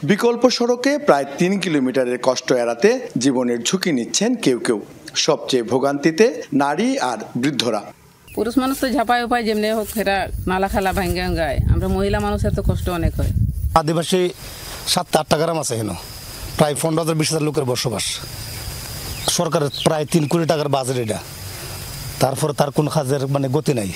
বিকল্প সড়কে প্রায় 3 কিলোমিটারের কষ্ট এড়াতে জীবনের ঝুঁকি নিচ্ছেন কেউ কেউ। সবচেয়ে ভোগান্তিতে নারী আর বৃদ্ধরা। পুরুষ মানুষ তো ঝাঁপায় উপায় যেমনি হোক এরা নালা খালা ভাঙ্গা গায়, আমরা মহিলা মানুষের তো কষ্ট অনেক হয়। আদিবাসী 7-8টা গ্রাম আছে এখানে, প্রায় 15,000-20,000 লোকের বসবাস। সরকারের প্রায় 3 কোটি টাকার বাজেট এটা, তারপরে তার কোন কাজের গতি নাই।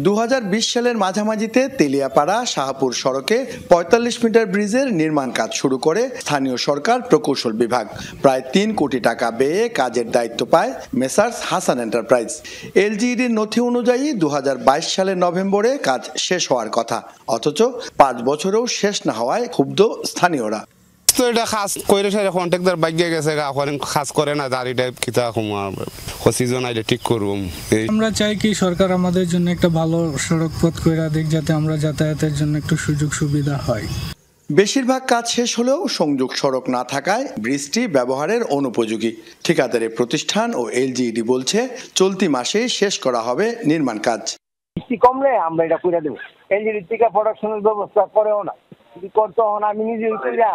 2020 সালের মাঝামাঝিতে তেলিয়াপাড়া শাহপুর সড়কে 45 মিটার ব্রিজের নির্মাণ কাজ শুরু করে স্থানীয় সরকার প্রকৌশল বিভাগ। প্রায় 3 কোটি টাকা ব্যয়ে কাজের দায়িত্ব পায় মেসার্স হাসান এন্টারপ্রাইজ। এলজিইডির নথি অনুযায়ী 2022 সালের নভেম্বরে কাজ শেষ হওয়ার কথা, অথচ 5 বছরেও শেষ না হওয়ায় ক্ষুব্ধ স্থানীয়রা। তো এটা খাস কইরে সারা কন্ট্রাক্টর বাইকে গেছে, এখন খাস করে না, দাঁড়িটা কিতা সিজন আইলে ঠিক করুম। আমরা চাই কি সরকার আমাদের জন্য একটা ভালো সড়ক পথ কইরা দিক, যাতে আমরা যাতায়াতের জন্য একটু সুযোগ সুবিধা হয়। বেশিরভাগ কাজ শেষ হলেও সংযোগ সড়ক না থাকায় ব্রিজটি ব্যবহারের অনুপযোগী। ঠিকাদারি প্রতিষ্ঠান ও এলজিইডি বলছে চলতি মাসেই শেষ করা হবে নির্মাণ কাজ। বৃষ্টি কমলে আমরা এটা কইরা দেব। এলজিইডি থেকে প্রোডাকশনের ব্যবস্থা করেও না, যদি করতে হন আমি নিজেই কইরা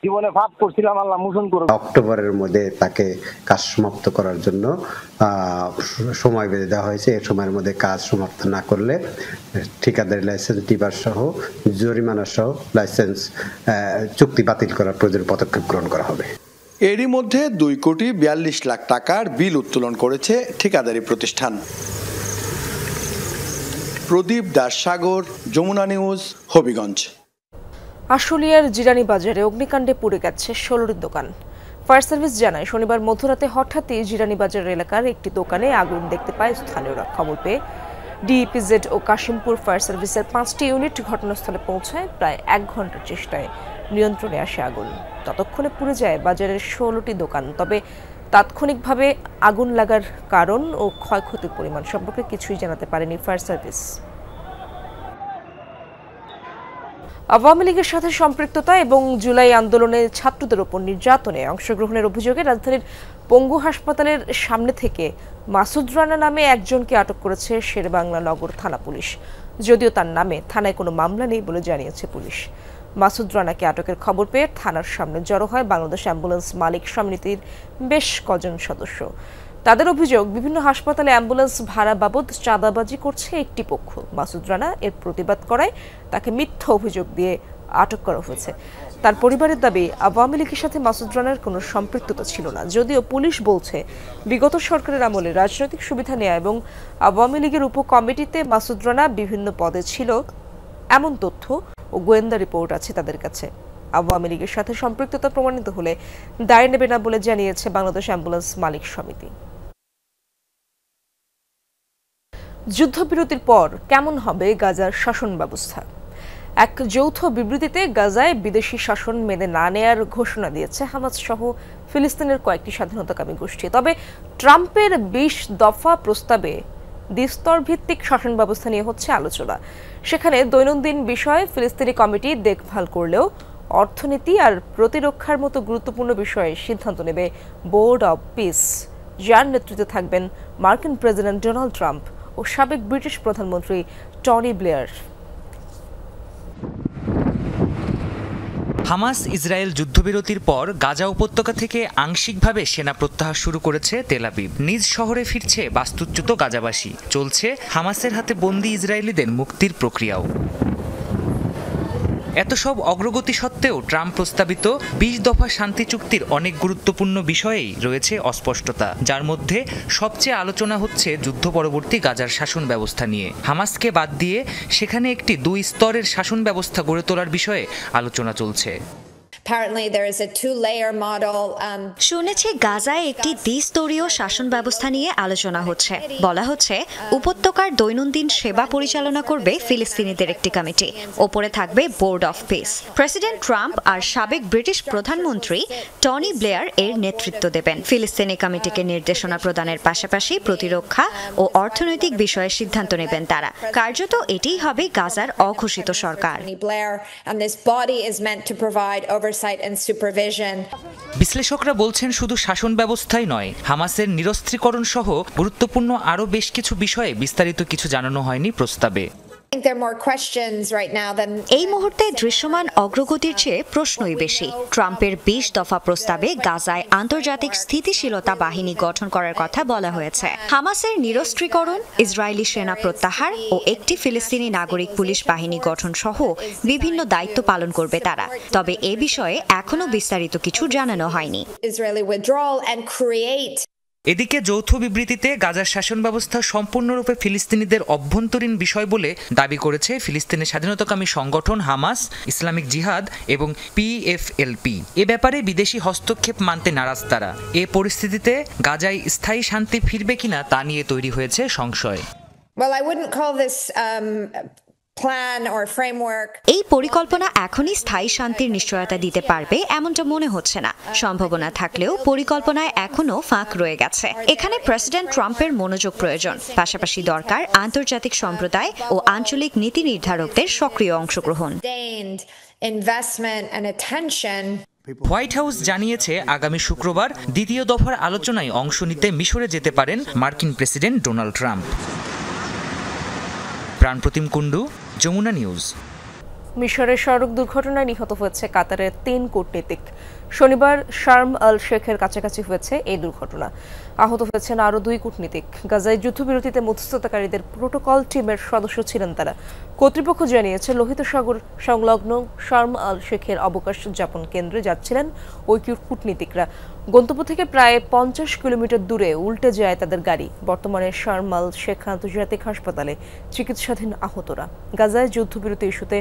জীবনে ভাব করছিলাম, আল্লাহ মোচন করুন। অক্টোবরের মধ্যে তাকে কাজ সমাপ্ত করার জন্য সময় বেঁধে দেওয়া হয়েছে। এর সময়ের মধ্যে কাজ সমাপ্ত না করলে ঠিকাদারি লাইসেন্স ডিবার সহ জরিমানা সহ লাইসেন্স চুক্তি বাতিল করার প্রয়োজনীয় পদক্ষেপ গ্রহণ করা হবে। এরই মধ্যে 2,42 লাখ টাকার বিল উত্তোলন করেছে ঠিকাদারি প্রতিষ্ঠান। প্রদীপ দাস সাগর, যমুনা নিউজ, হবিগঞ্জ। আশুলিয়ার জিরানি বাজারে অগ্নিকাণ্ডে পুড়ে গেছে 16টি দোকান। ফায়ার সার্ভিস জানায় শনিবার মধ্যরাতে হঠাৎই জিরানি বাজার এলাকার একটি দোকানে আগুন দেখতে পায় স্থানীয়রা। খবর পেয়ে ডিইপিজেড ও কাশিমপুর ফায়ার সার্ভিসের 5টি ইউনিট ঘটনাস্থলে পৌঁছায়। প্রায় 1 ঘন্টার চেষ্টায় নিয়ন্ত্রণে আসে আগুন। ততক্ষণে পুড়ে যায় বাজারের 16টি দোকান। তবে তাৎক্ষণিকভাবে আগুন লাগার কারণ ও ক্ষয়ক্ষতির পরিমাণ সম্পর্কে কিছুই জানাতে পারেনি ফায়ার সার্ভিস। আওয়ামী লীগের সাথে সম্পৃক্ততা এবং জুলাই আন্দোলনে ছাত্রদের ওপর নির্যাতনে অংশগ্রহণের অভিযোগে রাজধানীর পঙ্গু হাসপাতালের সামনে থেকে মাসুদ রানা নামে একজনকে আটক করেছে শেরেবাংলা নগর থানা পুলিশ। যদিও তার নামে থানায় কোনো মামলা নেই বলে জানিয়েছে পুলিশ। মাসুদ রানাকে আটকের খবর পেয়ে থানার সামনে জড়ো হয় বাংলাদেশ অ্যাম্বুলেন্স মালিক সমিতির বেশ কজন সদস্য। তাদের অভিযোগ, বিভিন্ন হাসপাতালে অ্যাম্বুলেন্স ভাড়া বাবদ চাঁদাবাজি করছে একটি পক্ষ। মাসুদ রানা এর প্রতিবাদ করায় তাকে মিথ্যা অভিযোগ দিয়ে আটক করা হয়েছে। তার পরিবারের দাবি, আওয়ামী লীগের সাথে মাসুদ রানার কোনো সম্পৃক্ততা ছিল না। যদিও পুলিশ বলছে, বিগত সরকারের আমলে রাজনৈতিক সুবিধা নেওয়া এবং আওয়ামী লীগের উপকমিটিতে মাসুদ রানা বিভিন্ন পদে ছিল এমন তথ্য ও গোয়েন্দা রিপোর্ট আছে তাদের কাছে। আওয়ামী লীগের সাথে সম্পৃক্ততা প্রমাণিত হলে দায় নেবে না বলে জানিয়েছে বাংলাদেশ অ্যাম্বুলেন্স মালিক সমিতি। যুদ্ধবিরতির পর কেমন হবে গাজার শাসন ব্যবস্থা? এক যৌথ বিবৃতিতে গাজায় বিদেশি শাসন মেনে না নেয়ার ঘোষণা দিয়েছে হামাস সহ ফিলিস্তিনের কয়েকটি স্বাধীনতাকামী গোষ্ঠী। তবে ট্রাম্পের 20 দফা প্রস্তাবে দ্বিস্তর ভিত্তিক শাসন ব্যবস্থা নিয়ে হচ্ছে আলোচনা। সেখানে দৈনন্দিন বিষয়ে ফিলিস্তিনি কমিটি দেখভাল করলেও অর্থনীতি আর প্রতিরক্ষার মতো গুরুত্বপূর্ণ বিষয়ে সিদ্ধান্ত নেবে বোর্ড অব পিস, যার নেতৃত্বে থাকবেন মার্কিন প্রেসিডেন্ট ডোনাল্ড ট্রাম্প ও সাবেক ব্রিটিশ প্রধানমন্ত্রী টনি ব্লেয়ার। হামাস ইসরায়েল যুদ্ধবিরতির পর গাজা উপত্যকা থেকে আংশিকভাবে সেনা প্রত্যাহার শুরু করেছে তেল আবিব। নিজ শহরে ফিরছে বাস্তুচ্যুত গাজাবাসী। চলছে হামাসের হাতে বন্দী ইসরায়েলিদের মুক্তির প্রক্রিয়াও। এত সব অগ্রগতি সত্ত্বেও ট্রাম্প প্রস্তাবিত 20 দফা শান্তি চুক্তির অনেক গুরুত্বপূর্ণ বিষয়েই রয়েছে অস্পষ্টতা, যার মধ্যে সবচেয়ে আলোচনা হচ্ছে যুদ্ধ পরবর্তী গাজার শাসন ব্যবস্থা নিয়ে। হামাসকে বাদ দিয়ে সেখানে একটি 2 স্তরের শাসন ব্যবস্থা গড়ে তোলার বিষয়ে আলোচনা চলছে। শুনেছি গাজায় একটি দ্বিস্তরীয় শাসন ব্যবস্থা নিয়ে আলোচনা হচ্ছে। বলা হচ্ছে উপত্যকার দৈনন্দিন সেবা পরিচালনা করবে ফিলিস্তিনিদের একটি কমিটি। ওপরে থাকবে board of peace. President Trump আর সাবেক ব্রিটিশ প্রধানমন্ত্রী টনি ব্লেয়ার এর নেতৃত্ব দেবেন। ফিলিস্তিনি কমিটিকে নির্দেশনা প্রদানের পাশাপাশি প্রতিরক্ষা ও অর্থনৈতিক বিষয়ে সিদ্ধান্ত নেবেন তারা। কার্যত এটিই হবে গাজার অঘোষিত সরকার। বিশ্লেষকরা বলছেন, শুধু শাসন ব্যবস্থাই নয়, হামাসের নিরস্ত্রীকরণ সহ গুরুত্বপূর্ণ আরও বেশ কিছু বিষয়ে বিস্তারিত কিছু জানানো হয়নি প্রস্তাবে। এই মুহূর্তে দৃশ্যমান অগ্রগতির চেয়ে প্রশ্নই বেশি। ট্রাম্পের 20 দফা প্রস্তাবে গাজায় আন্তর্জাতিক স্থিতিশীলতা বাহিনী গঠন করার কথা বলা হয়েছে। হামাসের নিরস্ত্রীকরণ, ইসরায়েলি সেনা প্রত্যাহার ও একটি ফিলিস্তিনি নাগরিক পুলিশ বাহিনী গঠন সহ বিভিন্ন দায়িত্ব পালন করবে তারা। তবে এ বিষয়ে এখনো বিস্তারিত কিছু জানানো হয়নি। এদিকে যৌথ বিবৃতিতে গাজার শাসন ব্যবস্থা সম্পূর্ণরূপে ফিলিস্তিনিদের অভ্যন্তরীণ বিষয় বলে দাবি করেছে ফিলিস্তিনের স্বাধীনতাকামী সংগঠন হামাস, ইসলামিক জিহাদ এবং পিএফএলপি। এ ব্যাপারে বিদেশি হস্তক্ষেপ মানতে নারাজ তারা। এ পরিস্থিতিতে গাজায় স্থায়ী শান্তি ফিরবে কিনা তা নিয়ে তৈরি হয়েছে সংশয়। এই পরিকল্পনা এখনই স্থায়ী শান্তির নিশ্চয়তা দিতে পারবে এমনটা মনে হচ্ছে না। সম্ভাবনা থাকলেও পরিকল্পনায় এখনো ফাঁক রয়ে গেছে। এখানে প্রেসিডেন্ট ট্রাম্পের মনোযোগ প্রয়োজন। পাশাপাশি দরকার আন্তর্জাতিক সম্প্রদায় ও আঞ্চলিক নীতি নির্ধারকদের সক্রিয় অংশগ্রহণ। হোয়াইট হাউস জানিয়েছে, আগামী শুক্রবার দ্বিতীয় দফার আলোচনায় অংশ নিতে মিশরে যেতে পারেন মার্কিন president Donald Trump. Pranpratim Kundu, Jamuna News. মিশরের সড়ক দুর্ঘটনায় নিহত হয়েছে কাতারের 3 কূটনীতিক। শনিবার শার্ম আল শেখের কাছাকাছি হয়েছে এই দুর্ঘটনা। আহত হয়েছেন আরও 2 কূটনীতিক। গাজায় যুদ্ধবিরতিতে মধ্যস্থতাকারীদের প্রোটোকল টিমের সদস্য ছিলেন তারা। কর্তৃপক্ষ জানিয়েছে, লোহিত সাগর সংলগ্ন শার্ম আল শেখের অবকাশ যাপন কেন্দ্রে যাচ্ছিলেন ওই কূটনীতিকরা। গন্তব্য থেকে প্রায় 50 কিলোমিটার দূরে উল্টে যায় তাদের গাড়ি। বর্তমানে শার্ম আল শেখ আন্তর্জাতিক হাসপাতালে চিকিৎসাধীন আহতরা। গাজায় যুদ্ধবিরতি ইস্যুতে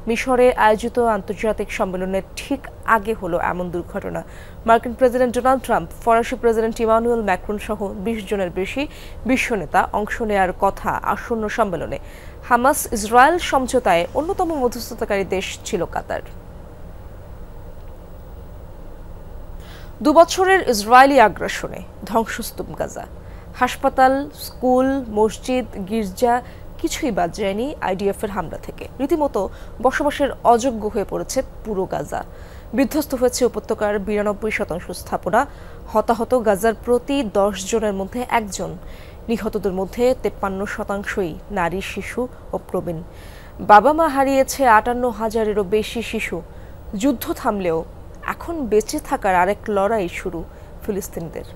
মিশরে আয়োজিত আন্তর্জাতিক সম্মেলনের ঠিক আগে হলো এমন দুর্ঘটনা। মার্কিন প্রেসিডেন্ট ডোনাল্ড ট্রাম্প, ফরাসি প্রেসিডেন্ট ইমানুয়েল ম্যাক্রন সহ 20 জনের বেশি বিশ্ব নেতা অংশ নেয়ার কথা আসন্ন সম্মেলনে। হামাস ইসরায়েল সমঝোতায় অন্যতম মধ্যস্থতাকারী দেশ ছিল কাতার। 2 বছরের ইসরায়েলি আগ্রাসনে ধ্বংসস্তূপ গাজা। হাসপাতাল, স্কুল, মসজিদ, গির্জা কিছুই বাদ যায়নি আইডিএফের হামলা থেকে। রীতিমতো বসবাসের অযোগ্য হয়ে পড়েছে পুরো গাজা। বিধ্বস্ত হয়েছে উপত্যকার 92% স্থাপনা। হতাহত গাজার প্রতি 10 জনের মধ্যে 1 জন। নিহতদের মধ্যে 53%ই নারী, শিশু ও প্রবীণ। বাবা মা হারিয়েছে 58,000-এরও বেশি শিশু। যুদ্ধ থামলেও এখন বেঁচে থাকার আরেক লড়াই শুরু ফিলিস্তিনিদের।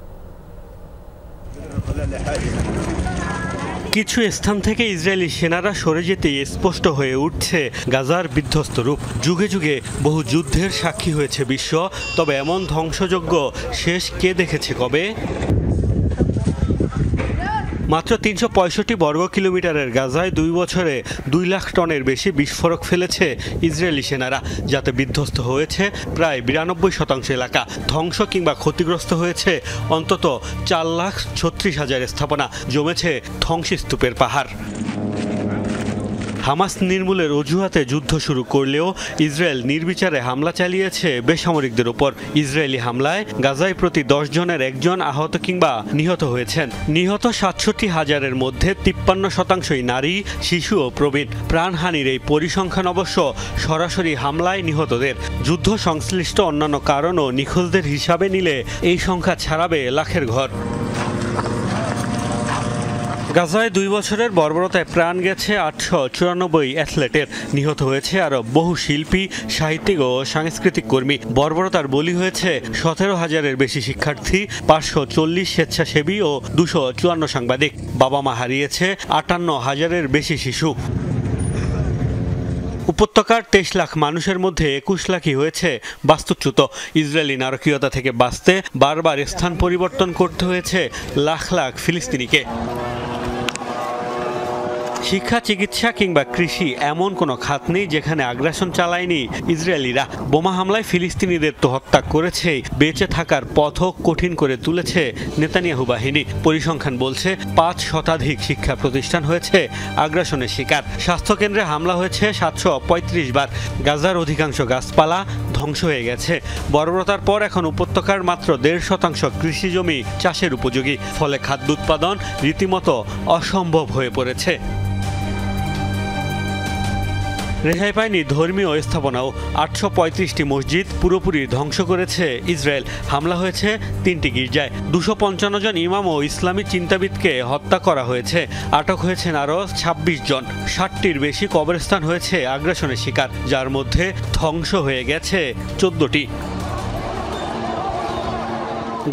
কিছু স্থান থেকে ইসরায়েলি সেনারা সরে যেতেই স্পষ্ট হয়ে উঠছে গাজার বিধ্বস্ত রূপ। যুগে যুগে বহু যুদ্ধের সাক্ষী হয়েছে বিশ্ব, তবে এমন ধ্বংসযজ্ঞ শেষ কে দেখেছে কবে? মাত্র ৩৬৫ বর্গ কিলোমিটারের গাজায় ২ বছরে ২ লাখ টনের বেশি বিস্ফোরক ফেলেছে ইসরায়েলি সেনারা, যাতে বিধ্বস্ত হয়েছে প্রায় ৯২% এলাকা। ধ্বংস কিংবা ক্ষতিগ্রস্ত হয়েছে অন্তত ৪,৩৬,০০০ স্থাপনা, জমেছে ধ্বংসস্তূপের পাহাড়। হামাস নির্মূলের অজুহাতে যুদ্ধ শুরু করলেও ইসরায়েল নির্বিচারে হামলা চালিয়েছে বেসামরিকদের উপর। ইসরায়েলি হামলায় গাজায় প্রতি ১০ জনের ১ জন আহত কিংবা নিহত হয়েছেন। নিহত ৬৭,০০০-এর মধ্যে ৫৩% নারী, শিশু ও প্রবীণ। প্রাণহানির এই পরিসংখ্যান অবশ্য সরাসরি হামলায় নিহতদের। যুদ্ধ সংশ্লিষ্ট অন্যান্য কারণ ও নিখোঁজদের হিসাবে নিলে এই সংখ্যা ছাড়াবে লাখের ঘর। গাজায় ২ বছরের বর্বরতায় প্রাণ গেছে ৮৯৪ অ্যাথলেটের, নিহত হয়েছে আরও বহু শিল্পী, সাহিত্যিক ও সাংস্কৃতিক কর্মী। বর্বরতার বলি হয়েছে ১৭,০০০-এর বেশি শিক্ষার্থী, ৫৪০ স্বেচ্ছাসেবী ও ২৫৪ সাংবাদিক। বাবা মা হারিয়েছে ৫৮,০০০-এর বেশি শিশু। উপত্যকার ২৩ লাখ মানুষের মধ্যে ২১ লাখই হয়েছে বাস্তুচ্যুত। ইসরায়েলি নারকীয়তা থেকে বাঁচতে বারবার স্থান পরিবর্তন করতে হয়েছে লাখ লাখ ফিলিস্তিনিকে। শিক্ষা, চিকিৎসা কিংবা কৃষি এমন কোনো খাত নেই যেখানে আগ্রাসন চালায়নি ইসরায়েলিরা। বোমা হামলায় ফিলিস্তিনিদের তো হত্যা করেছেই, বেঁচে থাকার পথও কঠিন করে তুলেছে নেতানিয়াহু বাহিনী। পরিসংখ্যান বলছে ৫ শতাধিক শিক্ষা প্রতিষ্ঠান হয়েছে আগ্রাসনের শিকার। স্বাস্থ্যকেন্দ্রে হামলা হয়েছে ৭৩৫ বার। গাজার অধিকাংশ গাছপালা ধ্বংস হয়ে গেছে। বর্বরতার পর এখন উপত্যকার মাত্র ১.৫% কৃষি জমি চাষের উপযোগী, ফলে খাদ্য উৎপাদন রীতিমতো অসম্ভব হয়ে পড়েছে। রেহাই পায়নি ধর্মীয় স্থাপনাও। ৮৩৫টি মসজিদ পুরোপুরি ধ্বংস করেছে ইসরায়েল। হামলা হয়েছে ৩টি গির্জায়। ২৫৫ জন ইমাম ও ইসলামী চিন্তাবিদকে হত্যা করা হয়েছে। আটক হয়েছেন আরও ২৬ জন। ৬০টির বেশি কবরস্থান হয়েছে আগ্রাসনের শিকার, যার মধ্যে ধ্বংস হয়ে গেছে ১৪টি।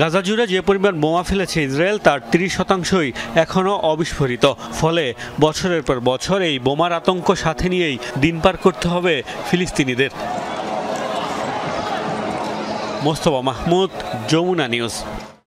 গাজা জুড়ে যে পরিমাণ বোমা ফেলেছে ইসরায়েল, তার ৩০%ই এখনও অবিস্ফোরিত। ফলে বছরের পর বছর এই বোমার আতঙ্ক সাথে নিয়েই দিন পার করতে হবে ফিলিস্তিনিদের। মোস্তফা মাহমুদ, যমুনা নিউজ।